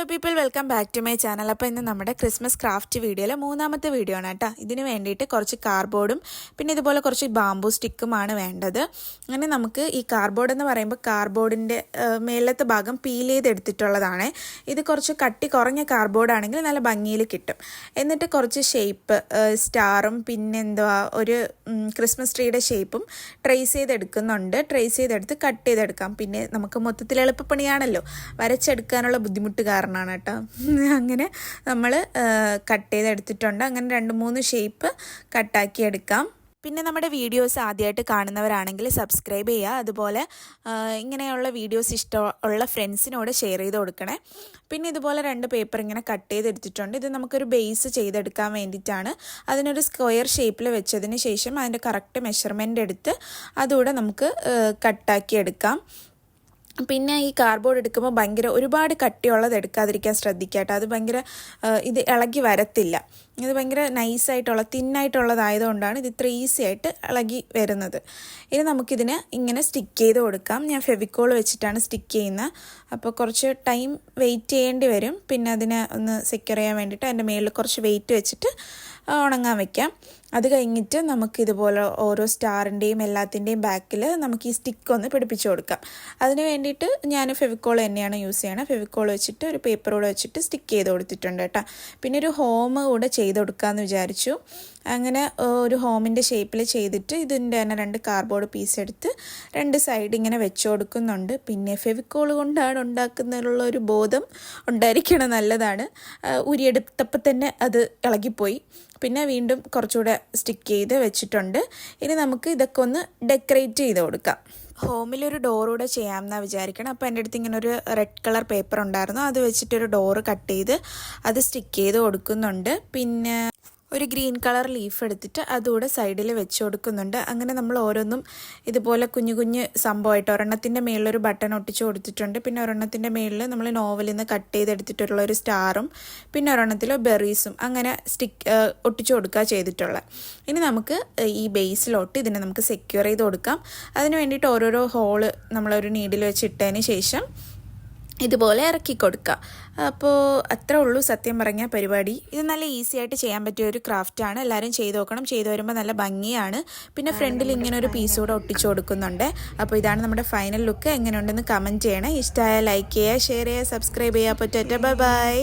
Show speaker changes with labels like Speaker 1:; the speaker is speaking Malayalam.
Speaker 1: Hello people, welcome back to my channel. അപ്പോൾ ഇന്ന് നമ്മുടെ ക്രിസ്മസ് ക്രാഫ്റ്റ് വീഡിയോയിലെ മൂന്നാമത്തെ വീഡിയോ ആണ് കേട്ടോ. ഇതിന് വേണ്ടിയിട്ട് കുറച്ച് കാർഡ്ബോർഡും പിന്നെ ഇതുപോലെ കുറച്ച് ബാംബൂ സ്റ്റിക്കുമാണ് വേണ്ടത്. അങ്ങനെ നമുക്ക് ഈ കാർഡ്ബോർഡ് എന്ന് പറയുമ്പോൾ കാർഡ്ബോർഡിൻ്റെ മേലത്തെ ഭാഗം പീൽ ചെയ്തെടുത്തിട്ടുള്ളതാണ്. ഇത് കുറച്ച് കട്ടി കുറഞ്ഞ കാർഡ്ബോർഡ് ആണെങ്കിൽ നല്ല ഭംഗിയിൽ കിട്ടും. എന്നിട്ട് കുറച്ച് ഷേപ്പ് സ്റ്റാറും പിന്നെ എന്തുവാ ഒരു ക്രിസ്മസ് ട്രീയുടെ ഷേപ്പും ട്രേസ് ചെയ്തെടുക്കുന്നുണ്ട്. ട്രേസ് ചെയ്തെടുത്ത് കട്ട് ചെയ്തെടുക്കാം. പിന്നെ നമുക്ക് മൊത്തത്തിൽ എളുപ്പപ്പണിയാണല്ലോ, വരച്ചെടുക്കാനുള്ള ബുദ്ധിമുട്ട് കാരണമാണ് കേട്ടോ. അങ്ങനെ നമ്മൾ കട്ട് ചെയ്തെടുത്തിട്ടുണ്ട്. അങ്ങനെ 2-3 ഷേപ്പ് കട്ടാക്കി എടുക്കാം. പിന്നെ നമ്മുടെ വീഡിയോസ് ആദ്യമായിട്ട് കാണുന്നവരാണെങ്കിൽ സബ്സ്ക്രൈബ് ചെയ്യുക. അതുപോലെ ഇങ്ങനെയുള്ള വീഡിയോസ് ഇഷ്ടമുള്ള ഫ്രണ്ട്സിനോട് ഷെയർ ചെയ്ത് കൊടുക്കണേ. പിന്നെ ഇതുപോലെ 2 പേപ്പർ ഇങ്ങനെ കട്ട് ചെയ്തെടുത്തിട്ടുണ്ട്. ഇത് നമുക്കൊരു ബേസ് ചെയ്തെടുക്കാൻ വേണ്ടിയിട്ടാണ്. അതിനൊരു സ്ക്വയർ ഷേപ്പിൽ വെച്ചതിന് ശേഷം അതിൻ്റെ കറക്റ്റ് മെഷർമെൻ്റ് എടുത്ത് അതുകൂടെ നമുക്ക് കട്ടാക്കി എടുക്കാം. പിന്നെ ഈ കാർഡ്ബോർഡ് എടുക്കുമ്പോൾ ഭയങ്കര ഒരുപാട് കട്ടിയുള്ളത് എടുക്കാതിരിക്കാൻ ശ്രദ്ധിക്കുക കേട്ടോ. അത് ഭയങ്കര ഇത് ഇളകി വരത്തില്ല. ഇത് ഭയങ്കര നൈസായിട്ടുള്ള തിന്നായിട്ടുള്ളതായതുകൊണ്ടാണ് ഇത് ഇത്ര ഈസി ആയിട്ട് ഇളകി വരുന്നത്. ഇനി നമുക്കിതിന് ഇങ്ങനെ സ്റ്റിക്ക് ചെയ്ത് കൊടുക്കാം. ഞാൻ ഫെവിക്കോൾ വെച്ചിട്ടാണ് സ്റ്റിക്ക് ചെയ്യുന്നത്. അപ്പോൾ കുറച്ച് ടൈം വെയിറ്റ് ചെയ്യേണ്ടി വരും. പിന്നെ അതിനെ ഒന്ന് സെക്യൂർ ചെയ്യാൻ വേണ്ടിയിട്ട് അതിൻ്റെ മുകളിൽ കുറച്ച് വെയിറ്റ് വെച്ചിട്ട് ഉണങ്ങാൻ വയ്ക്കാം. അത് കഴിഞ്ഞിട്ട് നമുക്കിതുപോലെ ഓരോ സ്റ്റാറിൻ്റെയും എല്ലാത്തിൻ്റെയും ബാക്കിൽ നമുക്ക് ഈ സ്റ്റിക്ക് ഒന്ന് പിടിപ്പിച്ച് കൊടുക്കാം. അതിന് വേണ്ടിയിട്ട് ഞാൻ ഫെവിക്കോൾ തന്നെയാണ് യൂസ് ചെയ്യണത്. ഫെവിക്കോൾ വെച്ചിട്ട് ഒരു പേപ്പർ കൂടെ വെച്ചിട്ട് സ്റ്റിക്ക് ചെയ്ത് കൊടുത്തിട്ടുണ്ട് കേട്ടോ. പിന്നെ ഒരു ഹോം കൂടെ ചെയ്ത് കൊടുക്കാമെന്ന് വിചാരിച്ചു. അങ്ങനെ ഒരു ഹോമിൻ്റെ ഷേപ്പിൽ ചെയ്തിട്ട് ഇതിൻ്റെ തന്നെ 2 കാർഡ്ബോർഡ് പീസ് എടുത്ത് 2 സൈഡ് ഇങ്ങനെ വെച്ച് കൊടുക്കുന്നുണ്ട്. പിന്നെ ഫെവിക്കോൾ കൊണ്ടാണ് ഉണ്ടാക്കുന്നതിനുള്ള ഒരു ബോധം ഉണ്ടായിരിക്കണം, നല്ലതാണ്. ഉരിയെടുത്തപ്പോൾ തന്നെ അത് ഇളകിപ്പോയി. പിന്നെ വീണ്ടും കുറച്ചുകൂടെ സ്റ്റിക്ക് ചെയ്ത് വെച്ചിട്ടുണ്ട്. ഇനി നമുക്ക് ഇതൊക്കെ ഒന്ന് ഡെക്കറേറ്റ് ചെയ്ത് കൊടുക്കാം. ഹോമിലൊരു ഡോറൂടെ ചെയ്യാമെന്നാണ് വിചാരിക്കണം. അപ്പോൾ എൻ്റെ അടുത്ത് ഇങ്ങനെ ഒരു റെഡ് കളർ പേപ്പർ ഉണ്ടായിരുന്നു. അത് വെച്ചിട്ടൊരു ഡോറ് കട്ട് ചെയ്ത് അത് സ്റ്റിക്ക് ചെയ്ത് കൊടുക്കുന്നുണ്ട്. പിന്നെ ഒരു ഗ്രീൻ കളർ ലീഫ് എടുത്തിട്ട് അതുകൂടെ സൈഡിൽ വെച്ച് കൊടുക്കുന്നുണ്ട്. അങ്ങനെ നമ്മൾ ഓരോന്നും ഇതുപോലെ കുഞ്ഞു കുഞ്ഞ് സംഭവമായിട്ട് ഒരെണ്ണത്തിൻ്റെ മേളിലൊരു ബട്ടൺ ഒട്ടിച്ച് കൊടുത്തിട്ടുണ്ട്. പിന്നെ ഒരെണ്ണത്തിൻ്റെ മേളിൽ നമ്മൾ നോവലിൽ നിന്ന് കട്ട് ചെയ്തെടുത്തിട്ടുള്ള ഒരു സ്റ്റാറും പിന്നെ ഒരെണ്ണത്തിൽ ബെറീസും അങ്ങനെ ഒട്ടിച്ച് കൊടുക്കുക ചെയ്തിട്ടുള്ളത്. ഇനി നമുക്ക് ഈ ബേസിലോട്ട് ഇതിനെ നമുക്ക് സെക്യൂർ ചെയ്ത് കൊടുക്കാം. അതിന് വേണ്ടിയിട്ട് ഓരോരോ ഹോള് നമ്മളൊരു നീഡിൽ വെച്ച് ഇട്ടതിന് ശേഷം ഇതുപോലെ ഇറക്കി കൊടുക്കുക. അപ്പോൾ അത്രേ ഉള്ളൂ സത്യം പറഞ്ഞ പരിപാടി. ഇത് നല്ല ഈസി ആയിട്ട് ചെയ്യാൻ പറ്റിയ ഒരു ക്രാഫ്റ്റാണ്. എല്ലാവരും ചെയ്ത് നോക്കണം. ചെയ്ത് വരുമ്പോൾ നല്ല ഭംഗിയാണ്. പിന്നെ ഫ്രണ്ടിൽ ഇങ്ങനെ ഒരു പീസ് കൂടെ ഒട്ടിച്ചു കൊടുക്കുന്നുണ്ട്. അപ്പോൾ ഇതാണ് നമ്മുടെ ഫൈനൽ ലുക്ക്. എങ്ങനെയുണ്ടെന്ന് കമൻറ്റ് ചെയ്യണം. ഇഷ്ടമായ ലൈക്ക് ചെയ്യുക, ഷെയർ ചെയ്യുക, സബ്സ്ക്രൈബ് ചെയ്യുക. അപ്പോൾ ബൈ ബൈ.